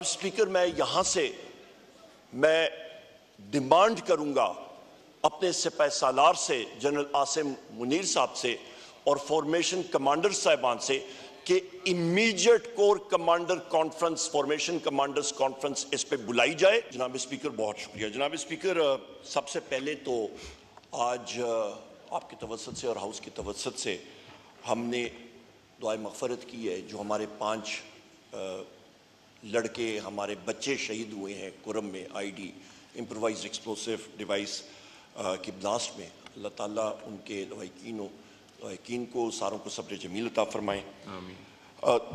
Speaker, मैं यहां से डिमांड करूंगा अपने सिपाही सालार से, जनरल आसिम मुनीर साहब से और फॉर्मेशन कमांडर साहिबान से कि immediate core commander conference, formation commanders conference इस पे बुलाई जाए। जनाब स्पीकर, बहुत शुक्रिया। जनाब स्पीकर, सबसे पहले तो आज आपकी तवज्जुह से और हाउस की तवज्जुह से हमने दुआए मग़फ़िरत की है। जो हमारे 5 लड़के, हमारे बच्चे शहीद हुए हैं कुरम में आईडी इम्प्रोवाइज्ड एक्सप्लोसिव डिवाइस की ब्लास्ट में, अल्लाह ताला उनके लवाहिकीन को सारों को सब्र जमील अता फरमाएं।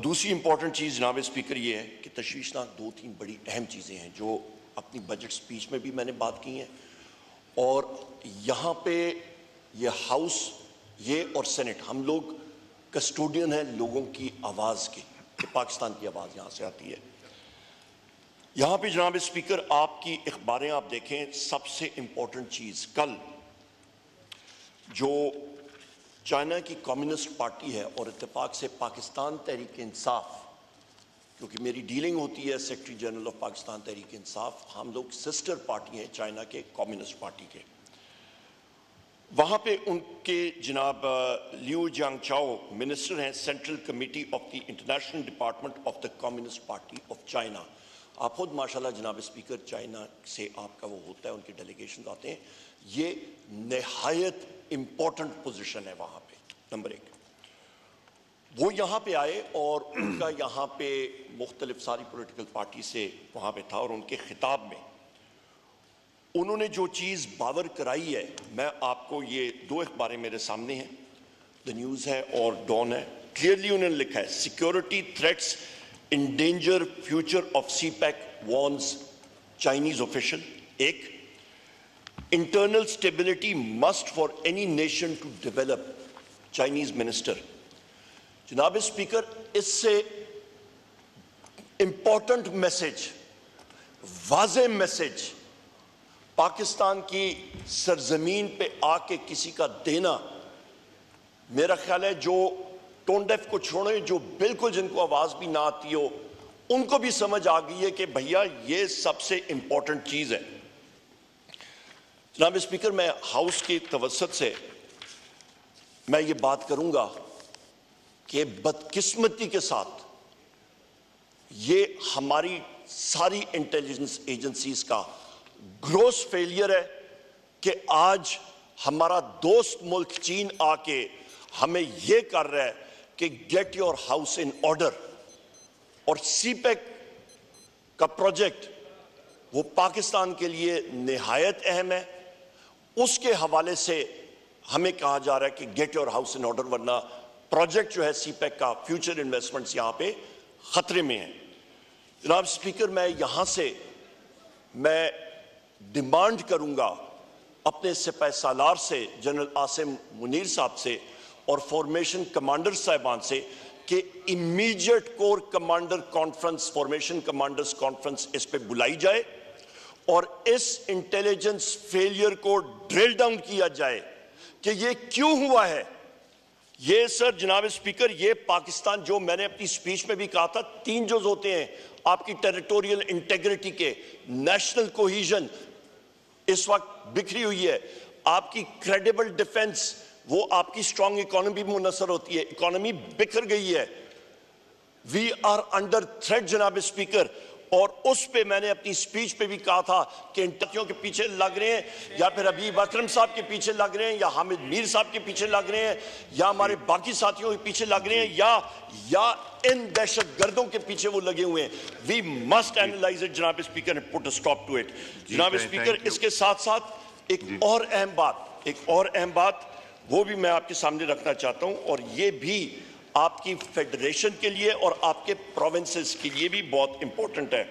दूसरी इंपॉर्टेंट चीज़ जनाब स्पीकर ये है कि तशवीशनाक 2-3 बड़ी अहम चीज़ें हैं जो अपनी बजट स्पीच में भी मैंने बात की हैं और यहाँ पे ये हाउस, ये और सेनेट, हम लोग कस्टोडियन हैं लोगों की आवाज़ की, पाकिस्तान की आवाज़ यहाँ से आती है। यहाँ पे जनाब स्पीकर आपकी अखबारें आप देखें, सबसे इम्पोर्टेंट चीज़ कल जो चाइना की कम्युनिस्ट पार्टी है और इत्तेफाक से पाकिस्तान तहरीक इंसाफ, क्योंकि मेरी डीलिंग होती है secretary general of Pakistan Tehreek Insaf, हम लोग सिस्टर पार्टी हैं चाइना के कम्युनिस्ट पार्टी के। वहाँ पे उनके जनाब लियू जियांगचाओ मिनिस्टर हैं central committee of the international department of the communist party of China. आप खुद माशाल्लाह जनाब स्पीकर चाइना से आपका वो होता है, उनके डेलीगेशन आते हैं, ये नहायत इम्पोर्टेंट पोजीशन है वहाँ पे। नंबर 1, वो यहाँ पे आए और उनका यहाँ पे मुख्तलिफ सारी पॉलिटिकल पार्टी से वहाँ पे था और उनके खिताब में उन्होंने जो चीज़ बावर कराई है, मैं आपको ये 2 अखबारें मेरे सामने हैं, द न्यूज़ है और डॉन है। क्लियरली उन्होंने लिखा है, security threats endanger future of CPEC warns Chinese official। 1, internal stability must for any nation to develop, Chinese minister। जनाब स्पीकर, इससे इंपॉर्टेंट मैसेज, वाज़े मैसेज पाकिस्तान की सरजमीन पे आके किसी का देना, मेरा ख्याल है जो टोन डेफ को छोड़े, जो बिल्कुल जिनको आवाज भी ना आती हो, उनको भी समझ आ गई है कि भैया ये सबसे इंपॉर्टेंट चीज है। जनाब स्पीकर, मैं हाउस की तवज्जुह से मैं ये बात करूंगा कि बदकिस्मती के साथ ये हमारी सारी इंटेलिजेंस एजेंसीज का ग्रोस फेलियर है कि आज हमारा दोस्त मुल्क चीन आके हमें यह कर रहा है कि get your house in order, और सीपेक का प्रोजेक्ट वो पाकिस्तान के लिए निहायत अहम है। उसके हवाले से हमें कहा जा रहा है कि get your house in order, वरना प्रोजेक्ट जो है सीपेक का, फ्यूचर इन्वेस्टमेंट्स यहां पे खतरे में है। जनाब स्पीकर, मैं यहां से डिमांड करूंगा अपने सिपाही सालार से, जनरल आसिम मुनीर साहब से और फॉर्मेशन कमांडर साहिबान से कि immediate core commander conference, formation commanders conference इस पे बुलाई जाए और इस इंटेलिजेंस फेलियर को ड्रिल डाउन किया जाए कि ये क्यों हुआ है। ये सर जनाब स्पीकर, ये पाकिस्तान, जो मैंने अपनी स्पीच में भी कहा था, 3 जोज होते हैं आपकी टेरिटोरियल इंटेग्रिटी के, नेशनल कोहीजन इस वक्त बिखरी हुई है, आपकी क्रेडिबल डिफेंस, वो आपकी स्ट्रॉन्ग इकोनॉमी भी मुनसर होती है, इकोनॉमी बिखर गई है। वी आर अंडर थ्रेट जनाब स्पीकर, और उस पे मैंने अपनी स्पीच पे भी कहा था कि इन तकियों के पीछे लग रहे हैं या फिर हबीब अकरम साहब के पीछे लग रहे हैं या हामिद मीर साहब के पीछे लग रहे हैं या हमारे बाकी साथियों के पीछे लग रहे हैं या इन दहशतगर्दों के पीछे वो लगे हुए हैं। वी मस्ट एनालाइज इट जनाब speaker and put a stop to it. जनाब स्पीकर, इसके साथ साथ एक और अहम बात वो भी मैं आपके सामने रखना चाहता हूं, और ये भी आपकी फेडरेशन के लिए और आपके प्रोविंसेस के लिए भी बहुत इंपॉर्टेंट है।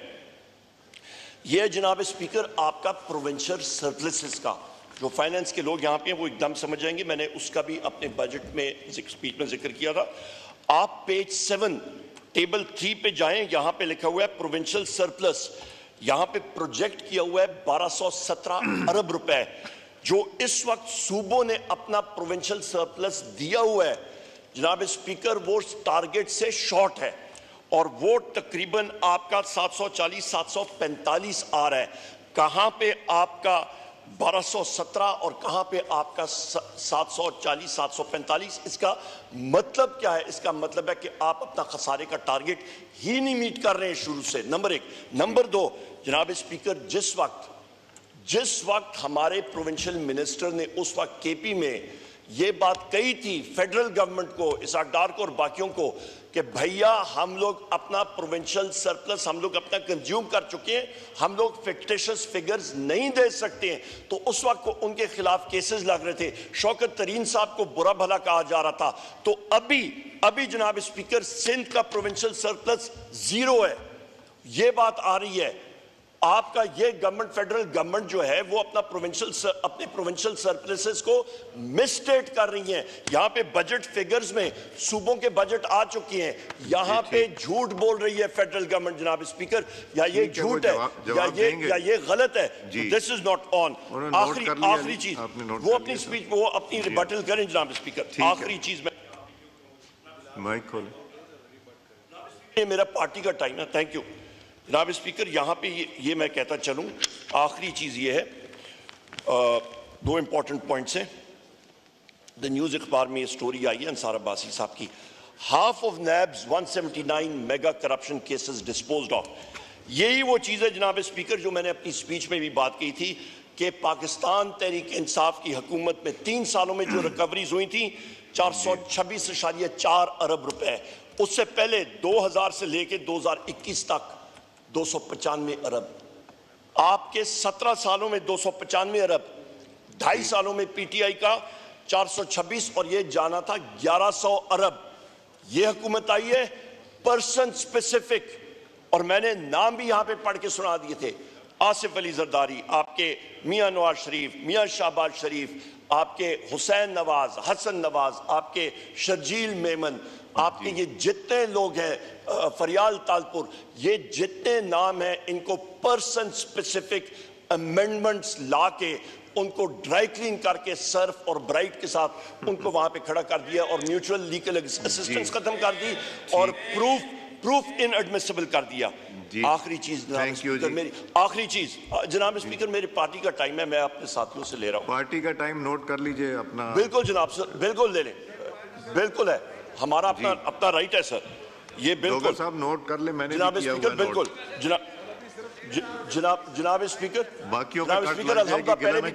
यह जनाब स्पीकर आपका प्रोविंशियल सर्विसेज का, जो फाइनेंस के लोग यहाँ पे हैं वो एकदम समझ जाएंगे, मैंने उसका भी अपने बजट में स्पीच में जिक्र किया था। आप पेज 7 टेबल 3 पे जाएं, यहाँ पे लिखा हुआ है प्रोविंशियल सरप्लस, यहाँ पे प्रोजेक्ट किया हुआ है 1217 अरब रुपए, जो इस वक्त सूबों ने अपना प्रोविंशियल सरप्लस दिया हुआ है जनाब स्पीकर, वो टारगेट से शॉर्ट है और वोट तकरीबन आपका 740-745 आ रहा है। कहां पे आपका 1217 और कहां पे आपका 740-745? इसका मतलब क्या है? इसका मतलब है कि आप अपना खसारे का टारगेट ही नहीं मीट कर रहे हैं शुरू से, नंबर एक। नंबर दो, जनाब स्पीकर, जिस वक्त हमारे प्रोविंशियल मिनिस्टर ने उस वक्त केपी में ये बात कही थी फेडरल गवर्नमेंट को, इसाक डार को और बाकियों को, कि भैया हम लोग अपना प्रोविंशियल सरप्लस हम लोग अपना कंज्यूम कर चुके हैं, हम लोग फिक्टिशियस फिगर्स नहीं दे सकते हैं, तो उस वक्त को उनके खिलाफ केसेस लग रहे थे। शौकत तरीन साहब को बुरा भला कहा जा रहा था। तो अभी जनाब स्पीकर, सिंध का प्रोविंशियल सरप्लस 0 है। ये बात आ रही है, आपका ये गवर्नमेंट, फेडरल गवर्नमेंट जो है वो अपने प्रोविंशियल सरप्लसेस को मिसस्टेट कर रही है। यहाँ पे बजट फिगर्स में सूबों के बजट आ चुके हैं, यहाँ पे झूठ बोल रही है फेडरल गवर्नमेंट जनाब स्पीकर, या ये झूठ है या ये गलत है। This is not on. आखिरी चीज, वो अपनी स्पीच वो अपनी रिबटल करें जनाब स्पीकर। आखिरी चीज में माइक खोलें, ये मेरा पार्टी का टाइम है। थैंक यू जनाब स्पीकर। यहाँ पे ये मैं कहता चलूँ, आखिरी चीज़ ये है, 2 इंपॉर्टेंट पॉइंट्स हैं। द न्यूज़ अखबार में ये स्टोरी आई है अंसार अब्बासी साहब की, half of NAB's 179 mega corruption cases disposed of. यही वो चीज़ है जनाब स्पीकर जो मैंने अपनी स्पीच में भी बात की थी कि पाकिस्तान तहरीक इंसाफ की हुकूमत में 3 सालों में जो रिकवरीज हुई थी 426.4 अरब रुपए, उससे पहले 2000 से लेकर 2021 तक 295 अरब। आपके 17 सालों में 295 अरब, 2.5 सालों में पीटीआई का 426 और ये जाना था 1100 अरब। ये हुकूमत आई है पर्सन स्पेसिफिक, और मैंने नाम भी यहां पे पढ़ के सुना दिए थे। आसिफ अली जरदारी, आपके मियां नवाज शरीफ, मियां शाहबाज शरीफ, आपके हुसैन नवाज, हसन नवाज, आपके शर्जील मेमन, आपके ये जितने लोग हैं, फरियाल तालपुर, ये जितने नाम हैं, इनको पर्सन स्पेसिफिक अमेंडमेंट्स लाके उनको ड्राई क्लीन करके सर्फ और ब्राइट के साथ उनको वहां पे खड़ा कर दिया और म्यूचुअल लीगल असिस्टेंस खत्म कर दी और प्रूफ इनएडमिसिबल कर दिया। आखिरी चीज मेरी आखिरी चीज जनाब स्पीकर, मेरी पार्टी का टाइम है, मैं अपने साथियों से ले रहा हूँ। पार्टी का टाइम नोट कर लीजिए अपना। बिल्कुल जनाब सर, बिल्कुल ले लें, बिल्कुल है, हमारा अपना राइट है सर, ये बिल्कुल साहब नोट कर ले। मैंने जनाब स्पीकर बिल्कुल जनाब स्पीकर, बाकियों जनाब स्पीकर अलहमदा पहले भी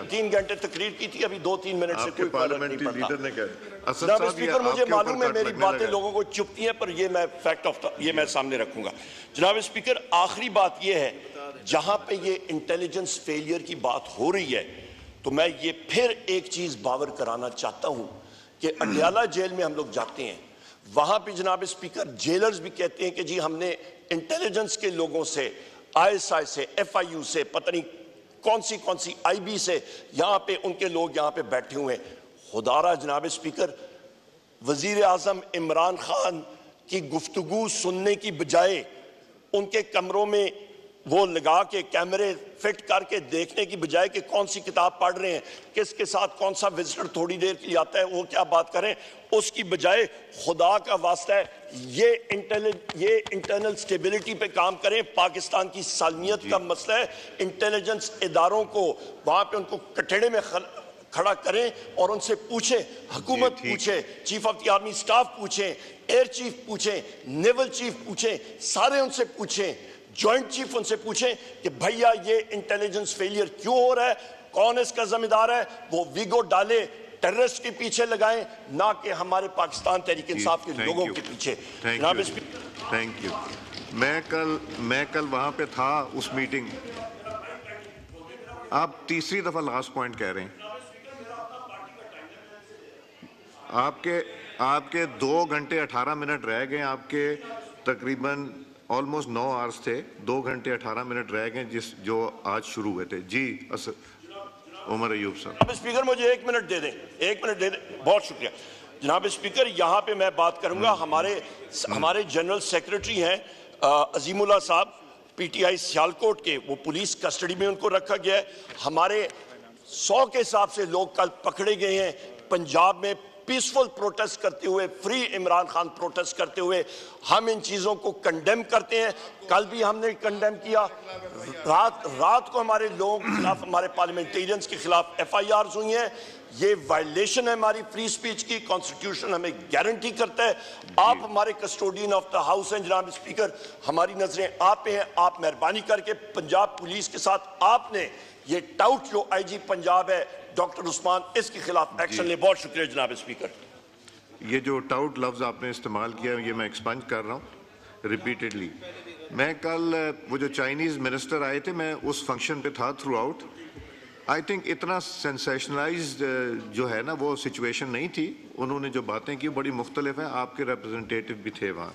3 घंटे तकरीर की थी, अभी 2-3 मिनट से कोई पार्लियामेंट्री लीडर ने कहा। जनाब स्पीकर, मुझे मालूम है मेरी बातें लोगों को चुभती हैं, पर ये मैं फैक्ट ऑफ ये मैं सामने रखूंगा। जनाब स्पीकर, आखिरी बात ये है, जहां पे ये इंटेलिजेंस फेलियर की बात हो रही है, तो मैं ये फिर एक चीज बावर कराना चाहता हूं कि अडयाला जेल में हम लोग जाते हैं, वहां पे जनाब स्पीकर जेलर्स भी कहते हैं कि जी हमने इंटेलिजेंस के लोगों से, ISI से, FIU से, पता नहीं कौन सी IB से, यहां पे उनके लोग यहां पे बैठे हुए हैं। खुदारा जनाब स्पीकर, वजीर आजम इमरान खान की गुफ्तगू सुनने की बजाय उनके कमरों में वो लगा के कैमरे फिट करके देखने की बजाय कि कौन सी किताब पढ़ रहे हैं, किसके साथ कौन सा विजिटर थोड़ी देर के लिए आता है, वो क्या बात करें, उसकी बजाय खुदा का वास्ता है ये इंटरनल स्टेबिलिटी पे काम करें। पाकिस्तान की सालमियत का मसला है, इंटेलिजेंस इदारों को वहां पे उनको कटड़े में खड़ा करें और उनसे पूछें, हुकूमत पूछे, chief of the army staff पूछें, एयर चीफ पूछें, नेवल चीफ पूछें, सारे उनसे पूछें, जॉइंट चीफ उनसे पूछें कि भैया ये इंटेलिजेंस फेलियर क्यों हो रहा है, कौन इसका जिम्मेदार है, वो विगो डाले, टेररिस्ट के पीछे लगाएं, ना कि हमारे पाकिस्तान तहरीक इंसाफ के लोगों के पीछे। Thank you. मैं कल वहां पे था उस मीटिंग। आप तीसरी दफा लास्ट पॉइंट कह रहे हैं। आपके 2 घंटे 18 मिनट रह गए, आपके तकरीबन ऑलमोस्ट 9 आवर्स थे, 2 घंटे 18 मिनट रह गए जो आज शुरू हुए थे। जी उमर अयूब साहब। स्पीकर मुझे 1 मिनट दे दें, 1 मिनट दे दें, बहुत शुक्रिया जनाब स्पीकर। यहाँ पे मैं बात करूंगा, हमारे जनरल सेक्रेटरी हैं अजीमुल्लाह साहब, PTI सियालकोट के, वो पुलिस कस्टडी में उनको रखा गया है। हमारे 100 के हिसाब से लोग कल पकड़े गए हैं पंजाब में पीसफुल प्रोटेस्ट करते हुए, फ्री इमरान खान प्रोटेस्ट करते हुए हम इन चीज़ों को कंडेम करते हैं। कल भी हमने कंडेम किया। रात को हमारे लोगों के खिलाफ, हमारे पार्लियामेंटेरियंस के खिलाफ FIRs हुई हैं। ये वायलेशन है हमारी फ्री स्पीच की। कॉन्स्टिट्यूशन हमें गारंटी करता है। आप हमारे कस्टोडियन ऑफ द हाउस हैं जनाब स्पीकर, हमारी नजरें आप पे हैं। आप मेहरबानी करके पंजाब पुलिस के साथ आपने ये टाउट जो IG पंजाब है डॉक्टर उस्मान, इसके खिलाफ एक्शन ले। बहुत शुक्रिया जनाब स्पीकर। ये जो टाउट लफ्ज आपने इस्तेमाल किया, ये मैं एक्सपंज कर रहा हूँ रिपीटेडली। मैं कल वो जो चाइनीज मिनिस्टर आए थे, मैं उस फंक्शन पे था थ्रू आउट। आई थिंक इतना सेंसेशनलाइज्ड जो है ना वो सिचुएशन नहीं थी। उन्होंने जो बातें की बड़ी मुख्तलिफ है। आपके रिप्रेजेंटेटिव भी थे वहाँ।